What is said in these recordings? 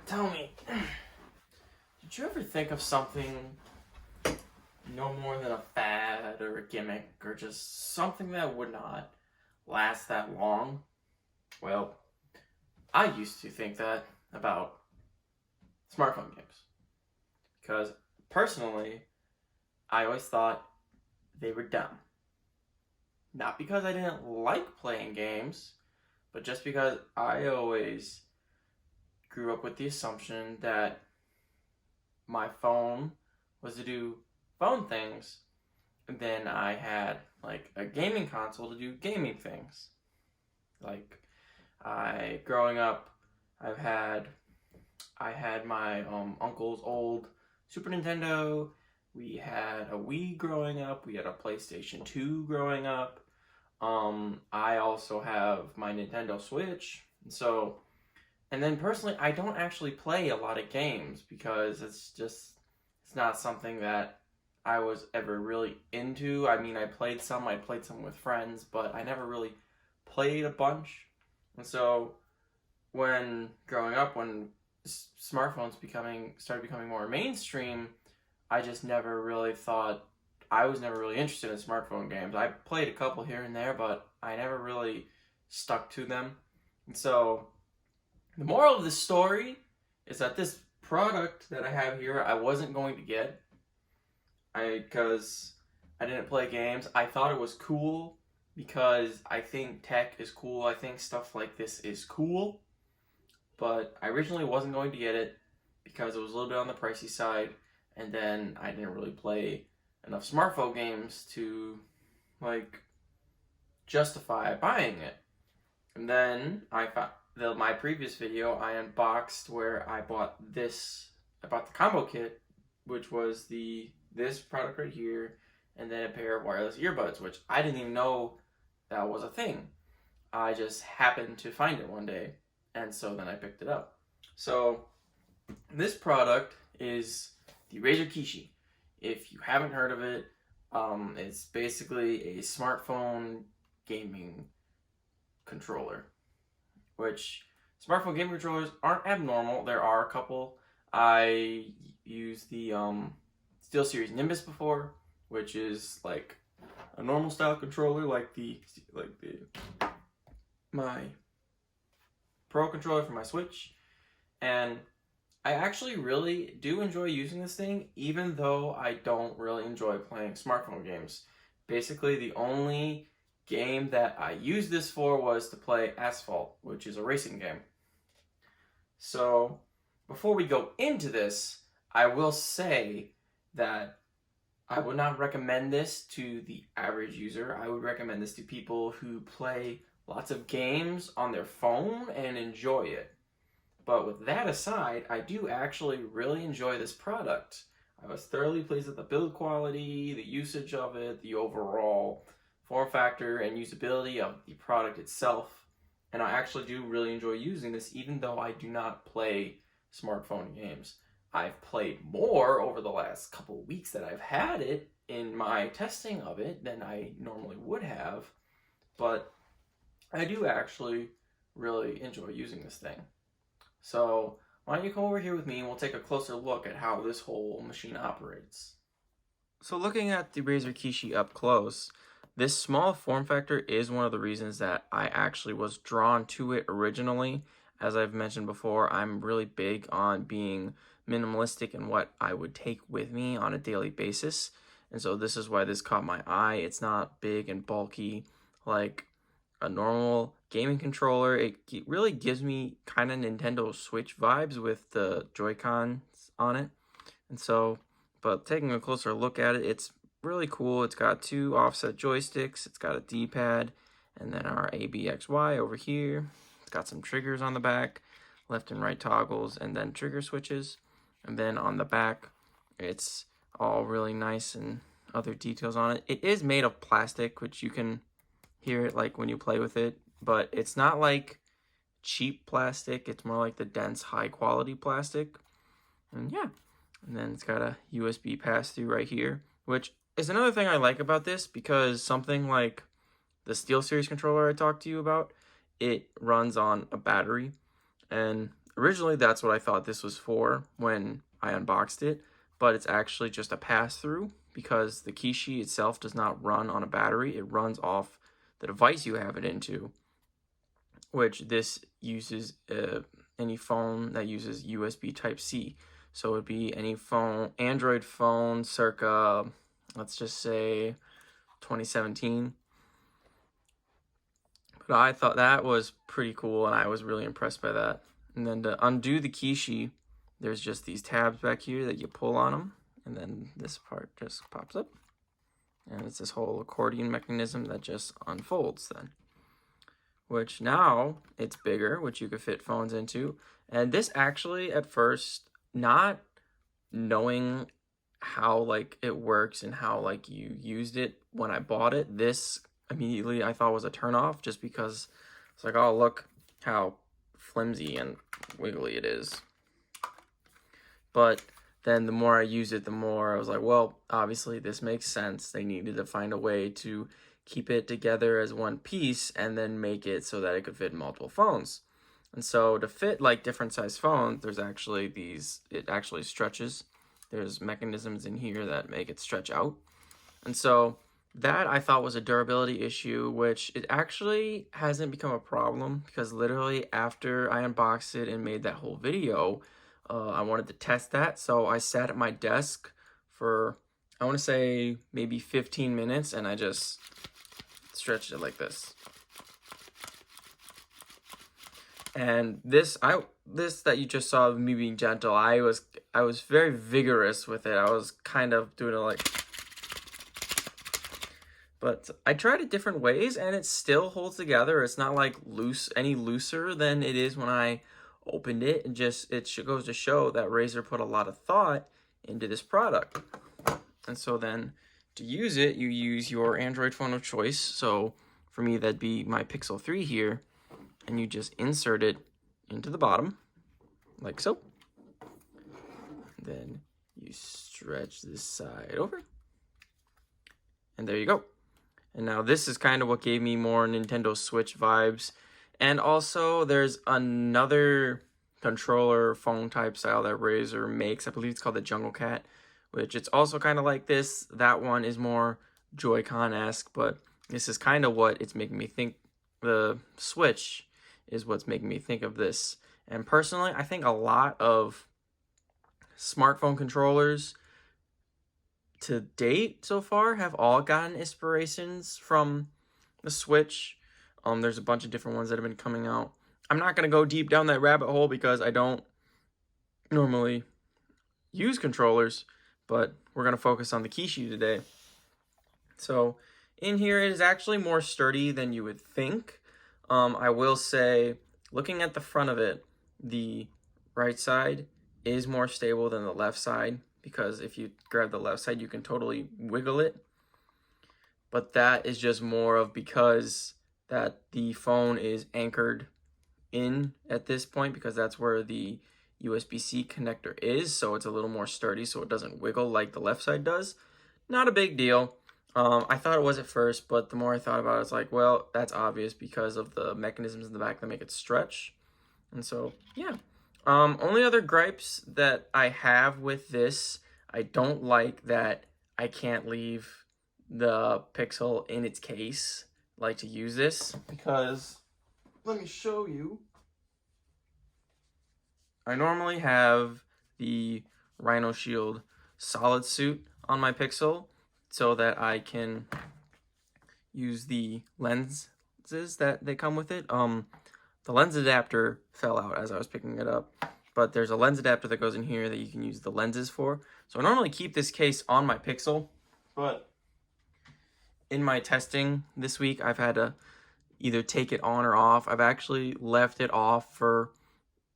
tell me, did you ever think of something no more than a fad or a gimmick or just something that would not last that long? Well, I used to think that about smartphone games because personally, I always thought they were dumb. Not because I didn't like playing games, but just because I always grew up with the assumption that my phone was to do phone things, and then I had like a gaming console to do gaming things. Like growing up, I've had I had my uncle's old Super Nintendo. We had a Wii growing up. We had a PlayStation 2 growing up. I also have my Nintendo Switch. And then personally, I don't actually play a lot of games because it's not something that I was ever really into. I mean, I played some with friends, but I never really played a bunch. And so when growing up, when smartphones started becoming more mainstream, I just never really thought I was never really interested in smartphone games. I played a couple here and there, but I never really stuck to them. And so the moral of the story is that this product that I have here, I wasn't going to get. Because I didn't play games. I thought it was cool because I think tech is cool. I think stuff like this is cool. But I originally wasn't going to get it because it was a little bit on the pricey side, and then I didn't really play enough smartphone games to like justify buying it. And then I found my previous video I unboxed where I bought the combo kit, which was this product right here, and then a pair of wireless earbuds, which I didn't even know that was a thing. I just happened to find it one day, and so then I picked it up. So this product is the Razer Kishi. If you haven't heard of it, it's basically a smartphone gaming controller, which smartphone gaming controllers aren't abnormal. There are a couple. I use the SteelSeries Nimbus before, which is like a normal style controller, like my Pro controller for my Switch, and I actually really do enjoy using this thing, even though I don't really enjoy playing smartphone games. Basically, the only game that I used this for was to play Asphalt, which is a racing game. So, before we go into this, I will say that I would not recommend this to the average user. I would recommend this to people who play lots of games on their phone and enjoy it. But with that aside, I do actually really enjoy this product. I was thoroughly pleased with the build quality, the usage of it, the overall form factor and usability of the product itself. And I actually do really enjoy using this, even though I do not play smartphone games. I've played more over the last couple of weeks that I've had it in my testing of it than I normally would have, but I do actually really enjoy using this thing. So why don't you come over here with me and we'll take a closer look at how this whole machine operates. So looking at the Razer Kishi up close, this small form factor is one of the reasons that I actually was drawn to it originally. As I've mentioned before, I'm really big on being minimalistic in what I would take with me on a daily basis. And so this is why this caught my eye. It's not big and bulky like a normal gaming controller. It really gives me kind of Nintendo Switch vibes with the Joy-Cons on it. And so, but taking a closer look at it, it's really cool. It's got two offset joysticks. It's got a D-pad and then our ABXY over here. It's got some triggers on the back, left and right toggles, and then trigger switches. And then on the back, it's all really nice and other details on it. It is made of plastic, which you can hear it like when you play with it, but it's not like cheap plastic. It's more like the dense, high quality plastic. And yeah, and then it's got a USB pass-through right here, which is another thing I like about this, because something like the SteelSeries controller I talked to you about, it runs on a battery, and originally that's what I thought this was for when I unboxed it, but it's actually just a pass-through because the Kishi itself does not run on a battery. It runs off the device you have it into, which this uses any phone that uses USB Type-C. So it would be any phone, Android phone circa, let's just say 2017. But I thought that was pretty cool, and I was really impressed by that. And then to undo the Kishi, there's just these tabs back here that you pull on them, and then this part just pops up. And it's this whole accordion mechanism that just unfolds then. Which now it's bigger, which you could fit phones into. And this actually, at first, not knowing how like it works and how like you used it when I bought it, this immediately I thought was a turnoff, just because it's like, oh, look how flimsy and wiggly it is. But then the more I used it, the more I was like, well, obviously this makes sense. They needed to find a way to keep it together as one piece and then make it so that it could fit in multiple phones. And so to fit like different size phones, there's actually it actually stretches. There's mechanisms in here that make it stretch out. And so that I thought was a durability issue, which it actually hasn't become a problem, because literally after I unboxed it and made that whole video, I wanted to test that. So I sat at my desk for, I want to say maybe 15 minutes, and I just stretched it like this. And this that you just saw of me being gentle, I was very vigorous with it. I was kind of doing it like, but I tried it different ways and it still holds together. It's not like any looser than it is when I opened it. And it goes to show that Razer put a lot of thought into this product. And so then to use it, you use your Android phone of choice. So for me, that'd be my Pixel 3 here. And you just insert it into the bottom, like so. Then you stretch this side over. And there you go. And now this is kind of what gave me more Nintendo Switch vibes. And also there's another controller phone type style that Razer makes. I believe it's called the Jungle Cat, which it's also kind of like this. That one is more Joy-Con-esque, but this is kind of what it's making me think. The Switch is what's making me think of this. And personally, I think a lot of smartphone controllers to date so far have all gotten inspirations from the Switch. There's a bunch of different ones that have been coming out. I'm not going to go deep down that rabbit hole because I don't normally use controllers, but we're going to focus on the Kishi today. So in here, it is actually more sturdy than you would think. I will say, looking at the front of it, the right side is more stable than the left side, because if you grab the left side, you can totally wiggle it. But that is just more of because that the phone is anchored in at this point, because that's where the USB-C connector is. So it's a little more sturdy, so it doesn't wiggle like the left side does. Not a big deal. I thought it was at first, but the more I thought about it, it's like, well, that's obvious because of the mechanisms in the back that make it stretch. And so, yeah. Only other gripes that I have with this, I don't like that I can't leave the Pixel in its case. I like to use this because, let me show you. I normally have the Rhino Shield solid suit on my Pixel, so that I can use the lenses that they come with it. The lens adapter fell out as I was picking it up, but there's a lens adapter that goes in here that you can use the lenses for. So I normally keep this case on my Pixel, but in my testing this week, I've had to either take it on or off. I've actually left it off for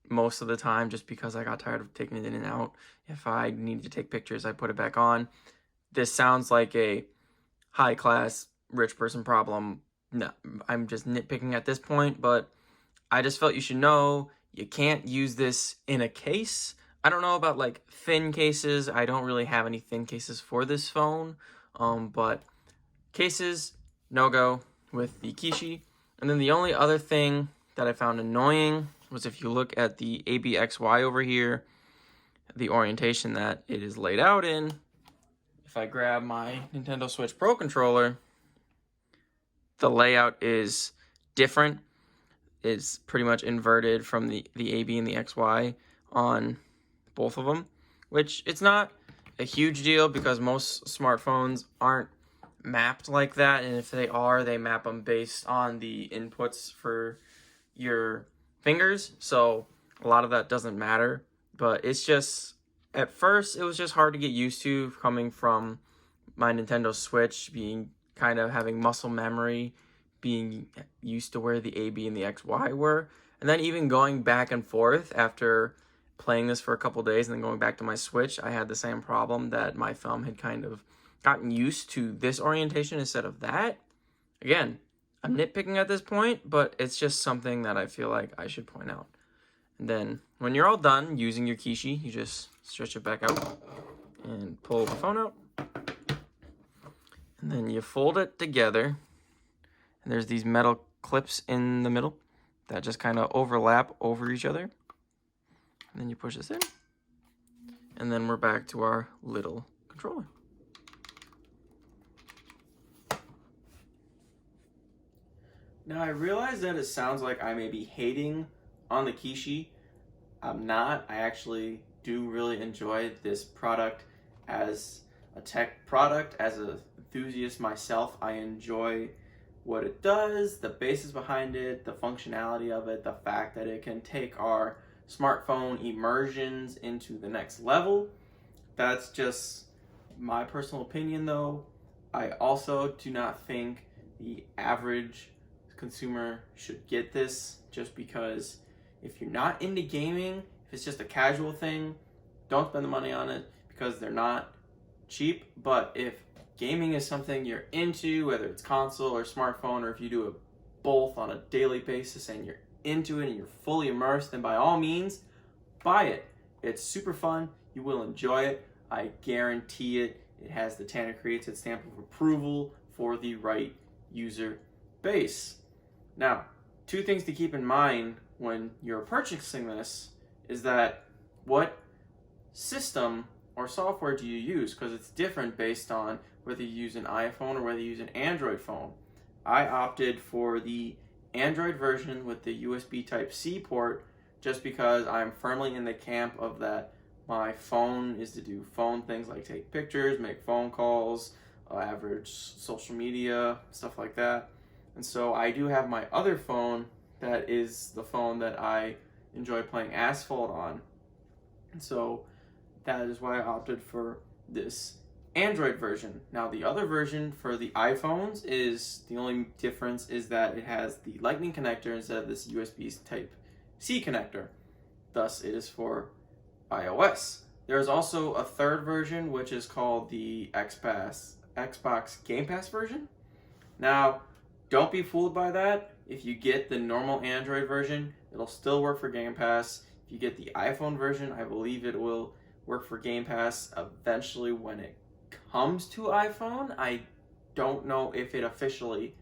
most of the time just because I got tired of taking it in and out. If I needed to take pictures, I put it back on. This sounds like a high-class rich person problem. No, I'm just nitpicking at this point, but I just felt you should know you can't use this in a case. I don't know about like thin cases. I don't really have any thin cases for this phone, but cases, no go with the Kishi. And then the only other thing that I found annoying was if you look at the ABXY over here, the orientation that it is laid out in, if I grab my Nintendo Switch Pro controller, the layout is different. It's pretty much inverted from the AB and the XY on both of them, which it's not a huge deal because most smartphones aren't mapped like that, and if they are, they map them based on the inputs for your fingers, so a lot of that doesn't matter. But it's just, at first it was just hard to get used to, coming from my Nintendo Switch, being kind of having muscle memory, being used to where the AB and the XY were, and then even going back and forth after playing this for a couple days and then going back to my Switch, I had the same problem, that my thumb had kind of gotten used to this orientation instead of that. Again, I'm nitpicking at this point, but it's just something that I feel like I should point out. And then when you're all done using your Kishi, you just stretch it back out and pull the phone out. And then you fold it together. And there's these metal clips in the middle that just kind of overlap over each other. And then you push this in. And then we're back to our little controller. Now I realize that it sounds like I may be hating on the Kishi. I'm not. I actually do really enjoy this product as a tech product. As an enthusiast myself, I enjoy what it does, the basis behind it, the functionality of it, the fact that it can take our smartphone immersions into the next level. That's just my personal opinion though. I also do not think the average consumer should get this, just because if you're not into gaming, if it's just a casual thing, don't spend the money on it because they're not cheap. But if gaming is something you're into, whether it's console or smartphone, or if you do it both on a daily basis and you're into it and you're fully immersed, then by all means, buy it. It's super fun. You will enjoy it. I guarantee it. It has the TannerReviewsIt stamp of approval for the right user base. Now, two things to keep in mind when you're purchasing this is that what system or software do you use? Because it's different based on whether you use an iPhone or whether you use an Android phone. I opted for the Android version with the USB Type-C port just because I'm firmly in the camp of that my phone is to do phone things like take pictures, make phone calls, average social media, stuff like that. And so I do have my other phone that is the phone that I enjoy playing Asphalt on. And so that is why I opted for this Android version. Now the other version for the iPhones is, the only difference is that it has the Lightning connector instead of this USB Type-C connector. Thus it is for iOS. There's also a third version which is called the Xbox Game Pass version. Now, don't be fooled by that. If you get the normal Android version, it'll still work for Game Pass. If you get the iPhone version, I believe it will work for Game Pass eventually when it comes to iPhone. I don't know if it officially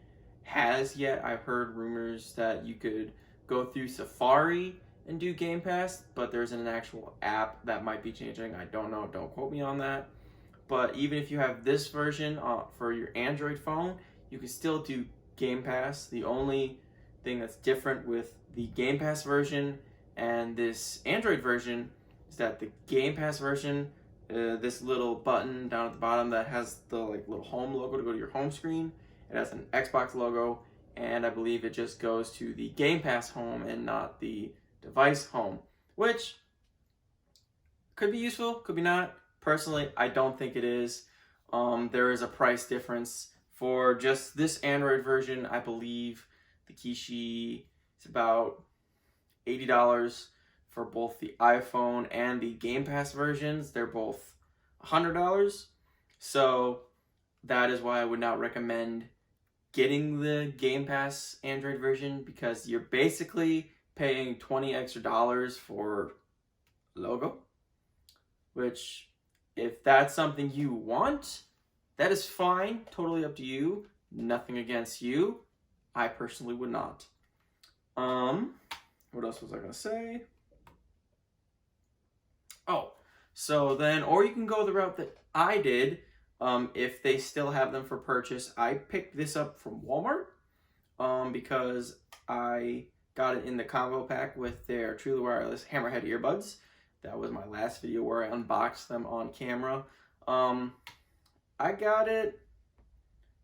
has yet. I've heard rumors that you could go through Safari and do Game Pass, but there's an actual app that might be changing. I don't know. Don't quote me on that. But even if you have this version for your Android phone, you can still do Game Pass. The only thing that's different with the Game Pass version and this Android version is that the Game Pass version, this little button down at the bottom that has the little home logo to go to your home screen, it has an Xbox logo, and I believe it just goes to the Game Pass home and not the device home, which could be useful, could be not. Personally, I don't think it is. There is a price difference for just this Android version. I believe the Kishi is about $80 for both the iPhone and the Game Pass versions. They're both $100. So that is why I would not recommend getting the Game Pass Android version, because you're basically paying $20 extra for logo, which, if that's something you want, that is fine, totally up to you, nothing against you. I personally would not. what else was I gonna say? Oh, so then, or you can go the route that I did. If they still have them for purchase, I picked this up from Walmart because I got it in the combo pack with their truly wireless Hammerhead earbuds. That was my last video where I unboxed them on camera. I got it,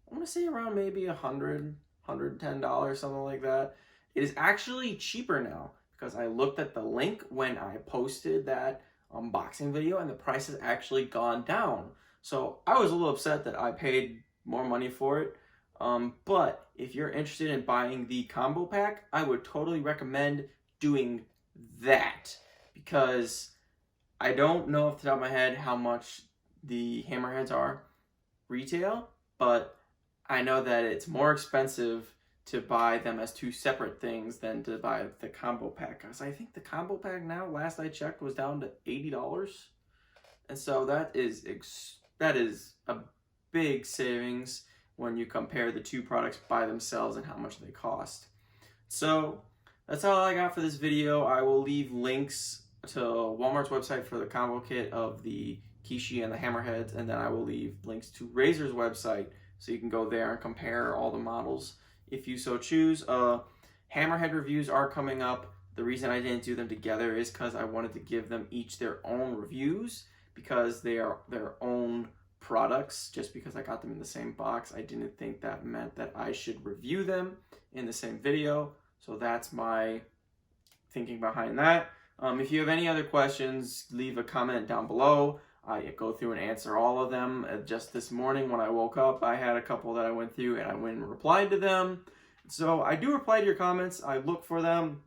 I'm gonna say around maybe $100, $110, something like that. It is actually cheaper now because I looked at the link when I posted that unboxing video and the price has actually gone down. So I was a little upset that I paid more money for it. But if you're interested in buying the combo pack, I would totally recommend doing that because I don't know off the top of my head how much the Hammerheads are retail, but I know that it's more expensive to buy them as two separate things than to buy the combo pack. Because I think the combo pack now, last I checked, was down to $80. And so that is a big savings when you compare the two products by themselves and how much they cost. So that's all I got for this video. I will leave links to Walmart's website for the combo kit of the Kishi and the Hammerheads, and then I will leave links to Razer's website so you can go there and compare all the models if you so choose. Hammerhead reviews are coming up. The reason I didn't do them together is because I wanted to give them each their own reviews because they are their own products. Just because I got them in the same box, I didn't think that meant that I should review them in the same video. So that's my thinking behind that. If you have any other questions, leave a comment down below. I go through and answer all of them. Just this morning when I woke up, I had a couple that I went through and I went and replied to them. So I do reply to your comments. I look for them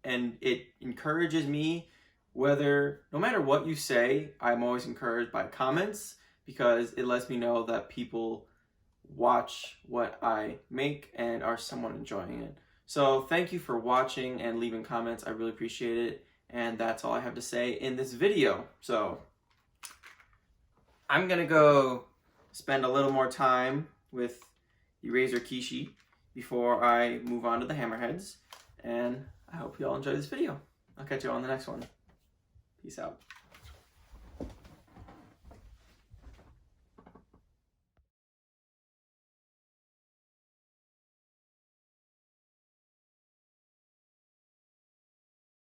and it encourages me. No matter what you say, I'm always encouraged by comments because it lets me know that people watch what I make and are somewhat enjoying it. So thank you for watching and leaving comments. I really appreciate it. And that's all I have to say in this video. So I'm gonna go spend a little more time with the Razer Kishi before I move on to the Hammerheads. And I hope you all enjoy this video. I'll catch you all in the next one. Peace out.